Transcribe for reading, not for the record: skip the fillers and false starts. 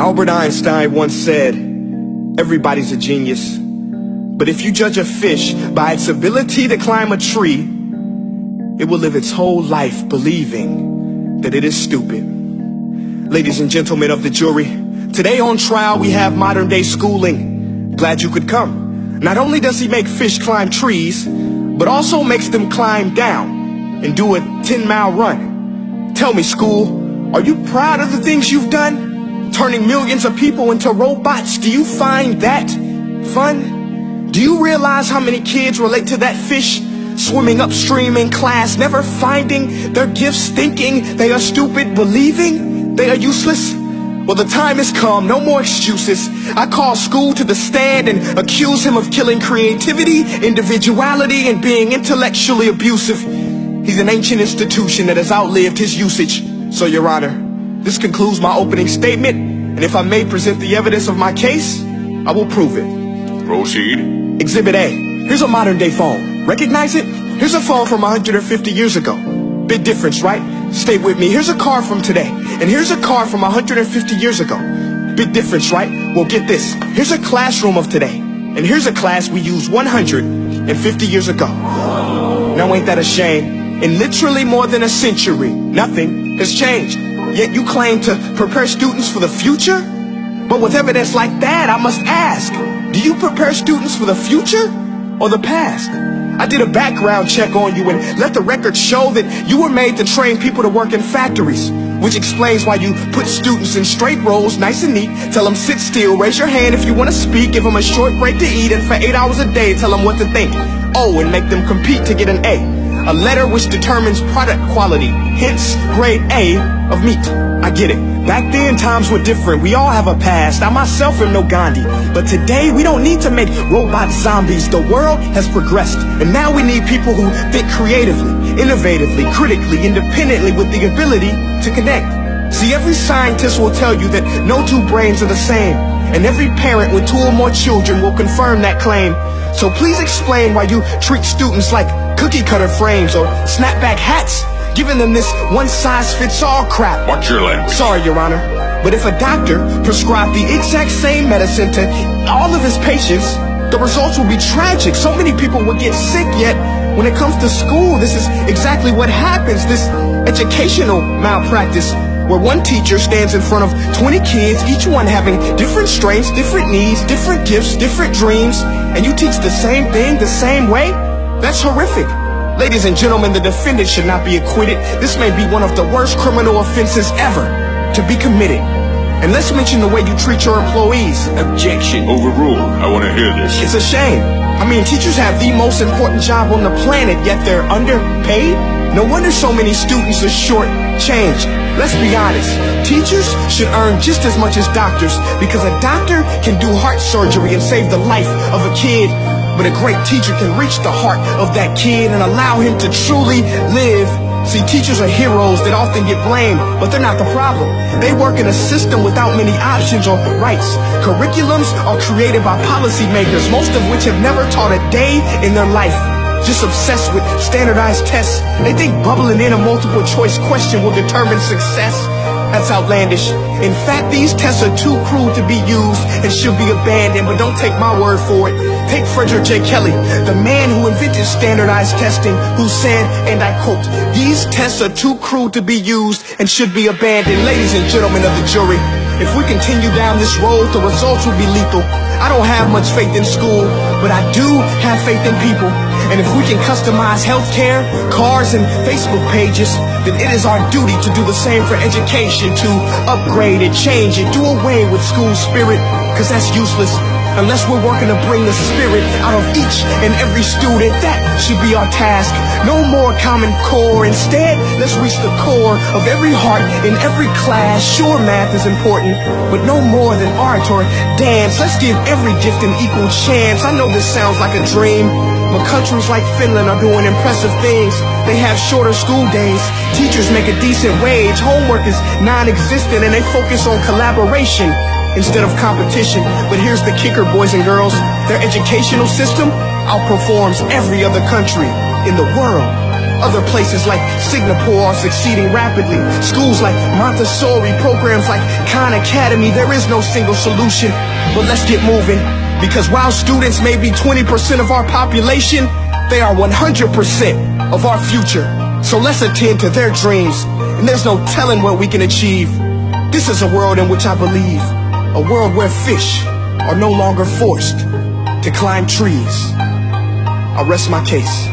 Albert Einstein once said, everybody's a genius, but if you judge a fish by its ability to climb a tree, it will live its whole life believing that it is stupid. Ladies and gentlemen of the jury, today on trial we have modern day schooling. Glad you could come. Not only does he make fish climb trees, but also makes them climb down and do a 10-mile run. Tell me, school, are you proud of the things you've done? Turning millions of people into robots, do you find that fun? Do you realize how many kids relate to that fish swimming upstream in class, never finding their gifts, thinking they are stupid, believing they are useless? Well, the time has come, no more excuses. I call school to the stand and accuse him of killing creativity, individuality, and being intellectually abusive. He's an ancient institution that has outlived his usage. So, Your Honor, this concludes my opening statement, and if I may present the evidence of my case, I will prove it. Proceed. Exhibit A. Here's a modern-day phone. Recognize it? Here's a phone from 150 years ago. Big difference, right? Stay with me. Here's a car from today, and here's a car from 150 years ago. Big difference, right? Well, get this. Here's a classroom of today, and here's a class we used 150 years ago. Now, ain't that a shame? In literally more than a century, nothing has changed. Yet you claim to prepare students for the future? But with evidence like that, I must ask, do you prepare students for the future or the past? I did a background check on you and let the record show that you were made to train people to work in factories, which explains why you put students in straight rows, nice and neat, tell them sit still, raise your hand if you want to speak, give them a short break to eat, and for 8 hours a day tell them what to think. Oh, and make them compete to get an A letter which determines product quality, hence grade A of meat. I get it. Back then, times were different. We all have a past. I myself am no Gandhi. But today, we don't need to make robot zombies. The world has progressed. And now we need people who think creatively, innovatively, critically, independently, with the ability to connect. See, every scientist will tell you that no two brains are the same. And every parent with 2 or more children will confirm that claim. So please explain why you treat students like cookie cutter frames or snapback hats, giving them this one-size-fits-all crap. Watch your language. Sorry, Your Honor, but if a doctor prescribed the exact same medicine to all of his patients, the results would be tragic. So many people would get sick, yet when it comes to school, this is exactly what happens. This educational malpractice, where one teacher stands in front of 20 kids, each one having different strengths, different needs, different gifts, different dreams, and you teach the same thing the same way? That's horrific. Ladies and gentlemen, the defendant should not be acquitted. This may be one of the worst criminal offenses ever to be committed. And let's mention the way you treat your employees. Objection. Overruled. I want to hear this. It's a shame. I mean, teachers have the most important job on the planet, yet they're underpaid? No wonder so many students are short-changed. Let's be honest. Teachers should earn just as much as doctors, because a doctor can do heart surgery and save the life of a kid. But a great teacher can reach the heart of that kid and allow him to truly live. See, teachers are heroes that often get blamed, but they're not the problem. They work in a system without many options or rights. Curriculums are created by policymakers, most of which have never taught a day in their life. Just obsessed with standardized tests. They think bubbling in a multiple choice question will determine success. That's outlandish. In fact, these tests are too cruel to be used and should be abandoned, but don't take my word for it. Take Frederick J. Kelly, the man who invented standardized testing, who said, and I quote, "These tests are too cruel to be used and should be abandoned." Ladies and gentlemen of the jury, if we continue down this road, the results will be lethal. I don't have much faith in school, but I do have faith in people. And if we can customize healthcare, cars, and Facebook pages, then it is our duty to do the same for education, to upgrade it, change it, do away with school spirit, because that's useless. Unless we're working to bring the spirit out of each and every student, that should be our task. No more Common Core. Instead, let's reach the core of every heart in every class. Sure, math is important, but no more than art or dance. Let's give every gift an equal chance. I know this sounds like a dream, but countries like Finland are doing impressive things. They have shorter school days. Teachers make a decent wage. Homework is non-existent, and they focus on collaboration instead of competition. But here's the kicker, boys and girls. Their educational system outperforms every other country in the world. Other places like Singapore are succeeding rapidly. Schools like Montessori, programs like Khan Academy, there is no single solution. But let's get moving, because while students may be 20% of our population, they are 100% of our future. So let's attend to their dreams, and there's no telling what we can achieve. This is a world in which I believe, a world where fish are no longer forced to climb trees. I rest my case.